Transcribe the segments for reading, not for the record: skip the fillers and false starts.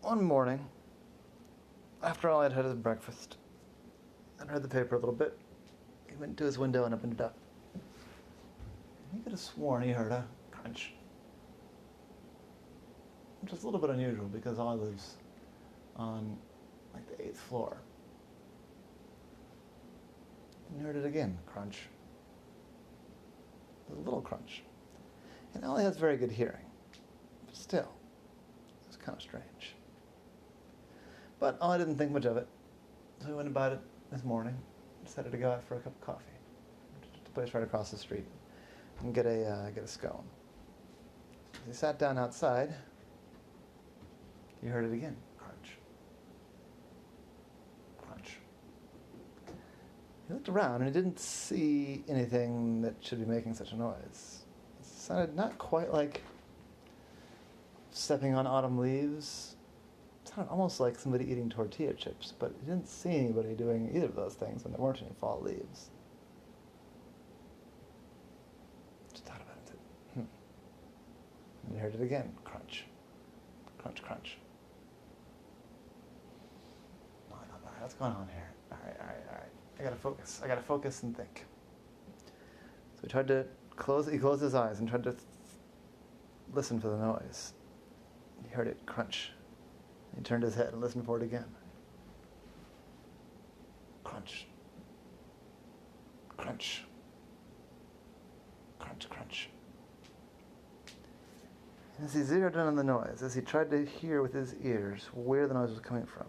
one morning, after Ollie had had his breakfast and read the paper a little bit, he went to his window and opened it up. He could have sworn he heard a crunch, which is a little bit unusual because Ollie lives on like the 8th floor. And he heard it again, crunch. A little crunch. And Ollie has very good hearing, but still, it was kind of strange. But Ollie didn't think much of it, so he went about it this morning. Decided to go out for a cup of coffee, to a place right across the street, and get a scone. As he sat down outside, he heard it again, crunch, crunch. He looked around and he didn't see anything that should be making such a noise. It sounded not quite like stepping on autumn leaves. It sounded almost like somebody eating tortilla chips, but he didn't see anybody doing either of those things when there weren't any fall leaves. Just thought about it and said, And he heard it again, crunch, crunch, crunch. No, I thought, all right, what's going on here? All right. I gotta focus and think. So he tried to he closed his eyes and tried to listen for the noise. He heard it crunch. He turned his head and listened for it again. Crunch. Crunch. Crunch, crunch. And as he zeroed in on the noise, as he tried to hear with his ears where the noise was coming from,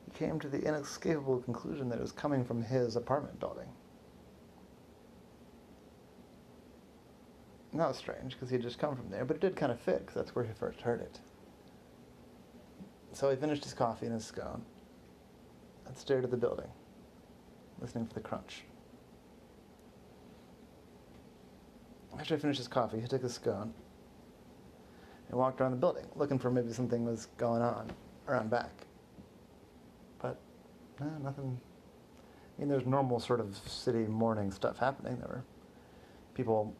he came to the inescapable conclusion that it was coming from his apartment building. And that was strange, because he had just come from there, but it did kind of fit, because that's where he first heard it. So he finished his coffee and his scone, and stared at the building, listening for the crunch. After he finished his coffee, he took his scone and walked around the building, looking for maybe something was going on around back. But, no, nothing. I mean, there's normal sort of city morning stuff happening. There were people,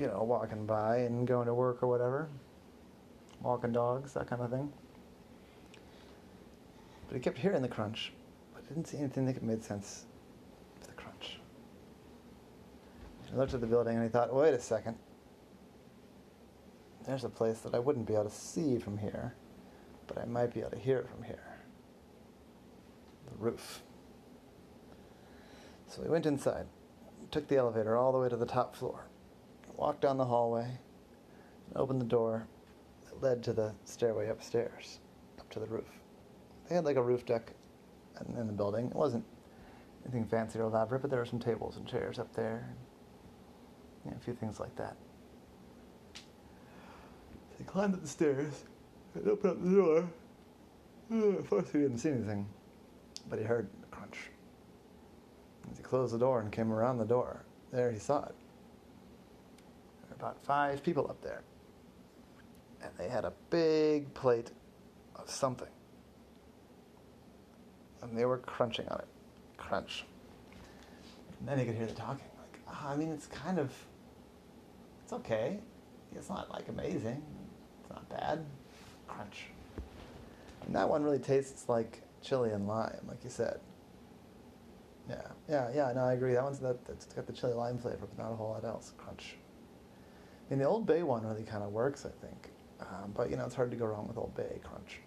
walking by and going to work or whatever. Walking dogs, that kind of thing. But he kept hearing the crunch, but didn't see anything that made sense for the crunch. He looked at the building and he thought, wait a second. There's a place that I wouldn't be able to see from here, but I might be able to hear it from here. The roof. So he went inside, took the elevator all the way to the top floor, walked down the hallway, and opened the door that led to the stairway upstairs, up to the roof. They had like a roof deck in the building. It wasn't anything fancy or elaborate, but there were some tables and chairs up there, and a few things like that. So he climbed up the stairs and opened up the door. At first he didn't see anything, but he heard the crunch. As he closed the door and came around the door, there he saw it. There were about 5 people up there, and they had a big plate of something, and they were crunching on it. Crunch. And then he could hear the talking. It's okay. It's not like amazing. It's not bad. Crunch. And that one really tastes like chili and lime, like you said. Yeah, no, I agree. That's got the chili lime flavor, but not a whole lot else. Crunch. I mean, the Old Bay one really kind of works, I think. But, it's hard to go wrong with Old Bay. Crunch.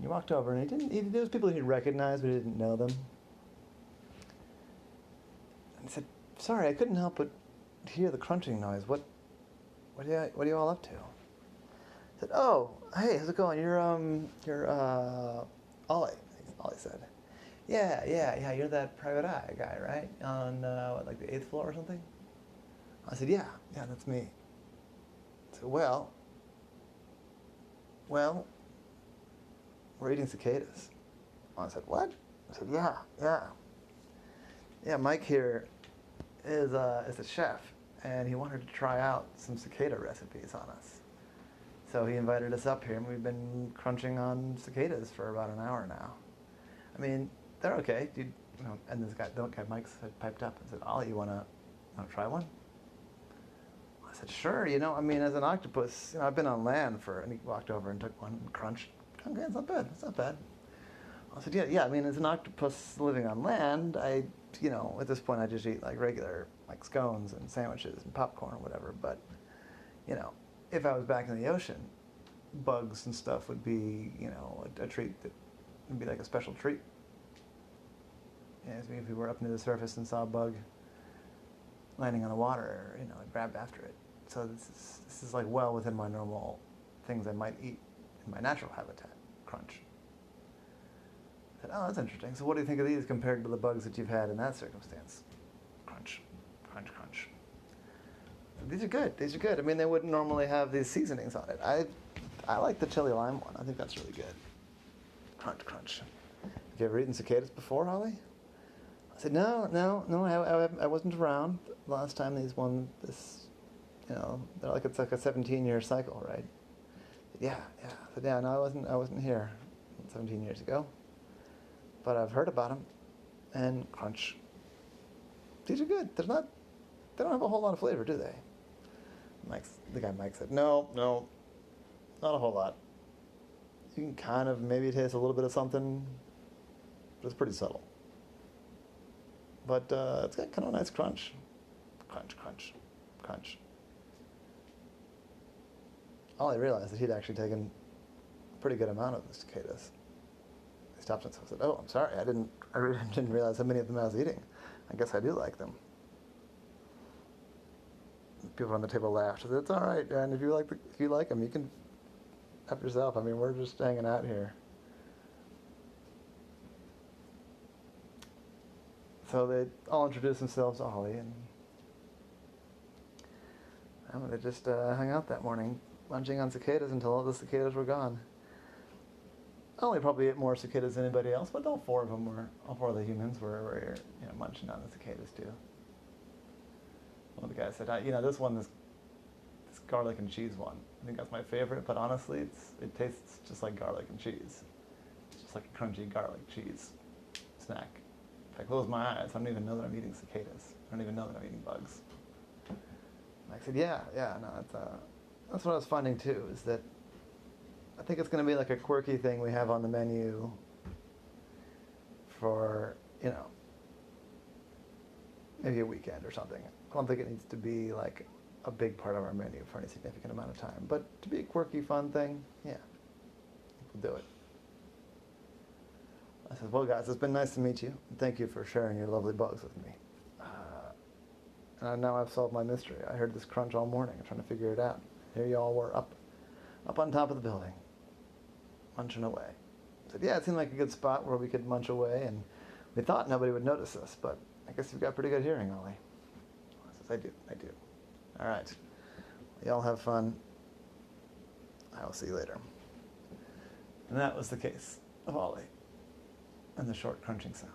He walked over, and there was people he'd recognized, but he didn't know them. And he said, sorry, I couldn't help but hear the crunching noise. What are you all up to? I said, oh, hey, how's it going? You're Ollie, Ollie said. Yeah, you're that private eye guy, right? On, the 8th floor or something? I said, yeah, that's me. I said, well, we're eating cicadas. I said, what? I said, yeah, Mike here is a chef, and he wanted to try out some cicada recipes on us. So he invited us up here, and we've been crunching on cicadas for about an hour now. I mean, they're okay. And the guy Mike piped up and said, Ollie, you want to try one? I I said, sure, I mean, as an octopus, I've been on land and he walked over and took one and crunched. Okay, it's not bad, it's not bad. I said, yeah, I mean, as an octopus living on land, at this point I just eat like regular, like scones and sandwiches and popcorn or whatever, but, if I was back in the ocean, bugs and stuff would be, a treat that would be like a special treat. Yeah, if we were up near the surface and saw a bug landing on the water, I'd grab after it. So this is like well within my normal things I might eat in my natural habitat. Crunch. I said, oh, that's interesting. So what do you think of these compared to the bugs that you've had in that circumstance? Crunch, crunch, crunch. These are good. These are good. I mean, they wouldn't normally have these seasonings on it. I like the chili lime one. I think that's really good. Crunch, crunch. Have you ever eaten cicadas before, Ollie? I said, no, I wasn't around last time these won this, it's like a 17-year cycle, right? Yeah. I said, yeah, no, I wasn't here 17 years ago, but I've heard about them, and crunch. These are good. They don't have a whole lot of flavor, do they? The guy Mike said, no, not a whole lot. You can kind of maybe taste a little bit of something, but it's pretty subtle. But it's got kind of a nice crunch. Crunch, crunch, crunch. Ollie realized that he'd actually taken a pretty good amount of the cicadas. He stopped and said, oh, I'm sorry, I really didn't realize how many of them I was eating. I guess I do like them. People on the table laughed. I said, it's all right, and if you like them, you can help yourself. I mean, we're just hanging out here. So they all introduced themselves to Ollie, and they just hung out that morning, munching on cicadas until all the cicadas were gone. Ollie probably ate more cicadas than anybody else, but all four of the humans were munching on the cicadas too. One of the guys said, this garlic and cheese one, I think that's my favorite, but honestly, it tastes just like garlic and cheese. It's just like a crunchy garlic cheese snack. If I close my eyes, I don't even know that I'm eating cicadas. I don't even know that I'm eating bugs. And I said, that's what I was finding too, is that I think it's going to be like a quirky thing we have on the menu for, maybe a weekend or something. I don't think it needs to be like a big part of our menu for any significant amount of time. But to be a quirky, fun thing, yeah, we'll do it. I said, well, guys, it's been nice to meet you. And thank you for sharing your lovely bugs with me. And now I've solved my mystery. I heard this crunch all morning, trying to figure it out. Here you all were up on top of the building, munching away. I said, yeah, it seemed like a good spot where we could munch away, and we thought nobody would notice us, but I guess you've got pretty good hearing, Ollie. I said, I do. All right. Y'all have fun. I will see you later. And that was the case of Ollie and the short crunching sound.